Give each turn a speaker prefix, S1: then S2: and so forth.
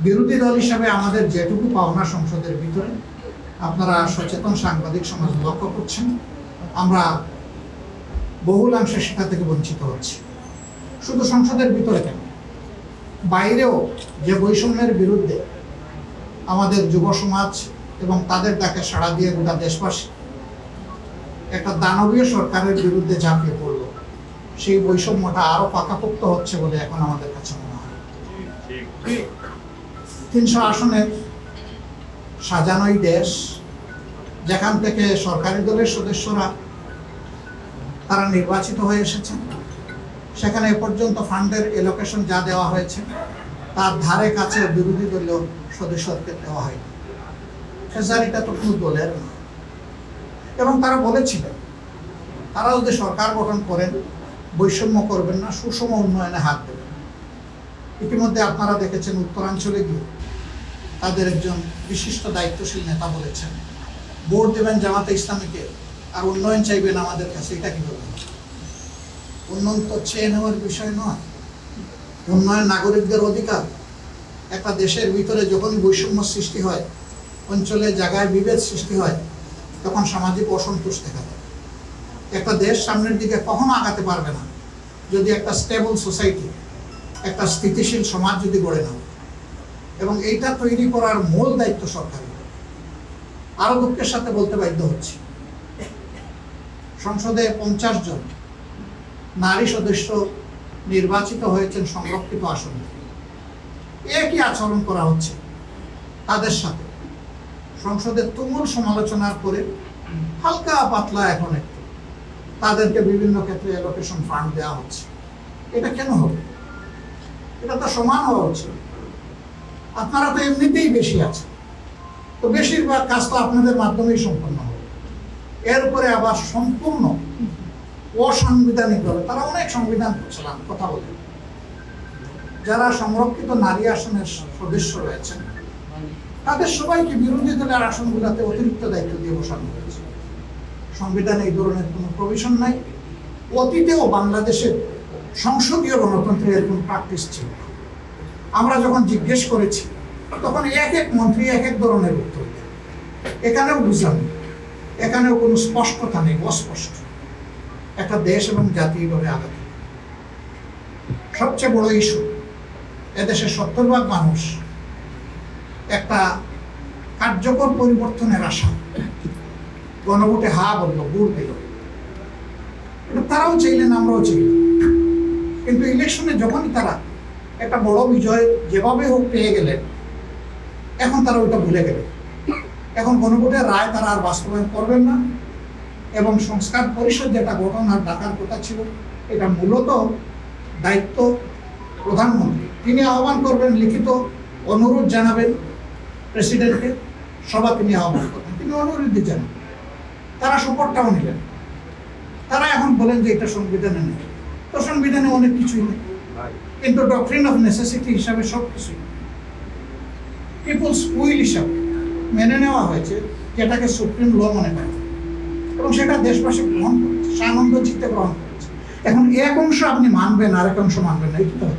S1: বিরোধী দল হিসাবে আমাদের যেটুকু পাওনা সংসদের ভিতরে, আপনারা সচেতন সাংবাদিক সমাজ লক্ষ্য করছেন, আমরা বহুলাংশে সেটা থেকে বঞ্চিত হচ্ছি। শুধু সংসদের ভিতরে কেন, বাইরেও যে বৈষম্যের বিরুদ্ধে আমাদের যুব সমাজ এবং তাদের ডাকে সাড়া দিয়ে গোটা দেশবাসী একটা দানবীয় সরকারের বিরুদ্ধে ঝাঁপিয়ে পড়ল, সেই বৈষম্যটা আরো পাকাপোক্ত হচ্ছে বলে এখন আমাদের কাছে মনে হয়। 300 আসনের সাজানোই দেশ, যেখান থেকে সরকারি দলের সদস্যরা তারা নির্বাচিত হয়ে এসেছেন, সেখানে এ পর্যন্ত ফান্ডের এলোকেশন যা দেওয়া হয়েছে তার ধারে কাছে বিরোধী দলীয় সদস্যকে দেওয়া হয়নি। ট্রেজারিটা তো কোনো দলের না। এবং তারা বলেছিলেন তারা যদি সরকার গঠন করেন বৈষম্য করবেন না, সুষম উন্নয়নে হাত দেবেন। ইতিমধ্যে আপনারা দেখেছেন উত্তরাঞ্চলে গিয়ে তাদের একজন বিশিষ্ট দায়িত্বশীল নেতা বলেছেন ভোট দেবেন জামাতে ইসলামীকে আর উন্নয়ন চাইবেন আমাদের কাছে। এটা কি বলবেন? উন্নয়ন তো চেয়ে নেওয়ার বিষয় নয়, উন্নয়ন নাগরিকদের অধিকার। একটা দেশের ভিতরে যখনই বৈষম্য সৃষ্টি হয়, অঞ্চলে জায়গায় বিভেদ সৃষ্টি হয়, তখন সামাজিক অসন্তোষ দেখা যায়। একটা দেশ সামনের দিকে কখনো আগাতে পারবে না যদি একটা স্টেবল সোসাইটি, একটা স্থিতিশীল সমাজ যদি গড়ে না। এবং এইটা তৈরি করার মূল দায়িত্ব সরকারের। আরো দুঃখের সাথে বলতে বাধ্য হচ্ছি, সংসদে 50 জন নারী সদস্য নির্বাচিত হয়েছেন সংরক্ষিত আসনে। একই আচরণ করা হচ্ছে তাদের সাথে। সংসদে তুমুল সমালোচনার পরে হালকা পাতলা এখন একটু তাদেরকে বিভিন্ন ক্ষেত্রে অ্যালোকেশন ফান্ড দেওয়া হচ্ছে। এটা কেন হবে? এটা তো সমান হওয়া উচিত। আপনারা তো এমনিতেই বেশি আছেন, তো বেশিরভাগ কাজ তো আপনাদের মাধ্যমেই সম্পন্ন হবে। এরপরে আবার সম্পূর্ণ অসাংবিধানিক ভাবে তারা অনেক সংবিধান করছিলাম কথা বলে, যারা সংরক্ষিত নারী আসনের সদস্য রয়েছেন তাদের সবাইকে বিরোধী দলের আসনগুলোতে অতিরিক্ত দায়িত্ব দিয়ে বসানো হয়েছে। সংবিধানে এই ধরনের কোনো প্রভিশন নাই। অতীতেও বাংলাদেশের সংসদীয় গণতন্ত্রের এরকম প্র্যাকটিস ছিল। আমরা যখন জিজ্ঞেস করেছি তখন এক এক মন্ত্রী এক এক ধরনের উত্তর দেন। এখানেও বুঝলাম, এখানেও কোনো স্পষ্টতা নেই, অস্পষ্ট। একটা দেশ এবং জাতি এইভাবে আঘাত। সবচেয়ে বড় ইস্যু, এদেশের 70% মানুষ একটা কার্যকর পরিবর্তনের আশা গণভোটে হা বলল, ভোট দিল। তারাও চাইলেন, আমরাও চাইলাম। কিন্তু ইলেকশনে যখনই তারা একটা বড় বিজয় যেভাবে হোক পেয়ে গেলেন, এখন তারা ওইটা ভুলে গেলেন। এখন গণভোটের রায় তারা আর বাস্তবায়ন করবেন না। এবং সংস্কার পরিষদ যেটা গঠন আর ডাকার কথা ছিল, এটা মূলত দায়িত্ব প্রধানমন্ত্রী। তিনি আহ্বান করবেন, লিখিত অনুরোধ জানাবেন প্রেসিডেন্টকে, সভা তিনি আহ্বান করবেন, তিনি অনুরোধ জানাবেন। তারা সুপারটাও নিলেন। তারা এখন বলেন যে এটা সংবিধানে নেই। তো সংবিধানে অনেক কিছুই নেই, কিন্তু ডক্ট্রিন অফ নেসেসিটি হিসাবে সব কিছুই পিপলস উইল হিসাবে মেনে নেওয়া হয়েছে, যেটাকে সুপ্রিম ল মনে করা, এবং সেটা দেশবাসী গ্রহণ করেছে, সানন্দ চিত্তে গ্রহণ করেছে। এখন এক অংশ আপনি মানবেন, আরেক অংশ মানবেন না, এটা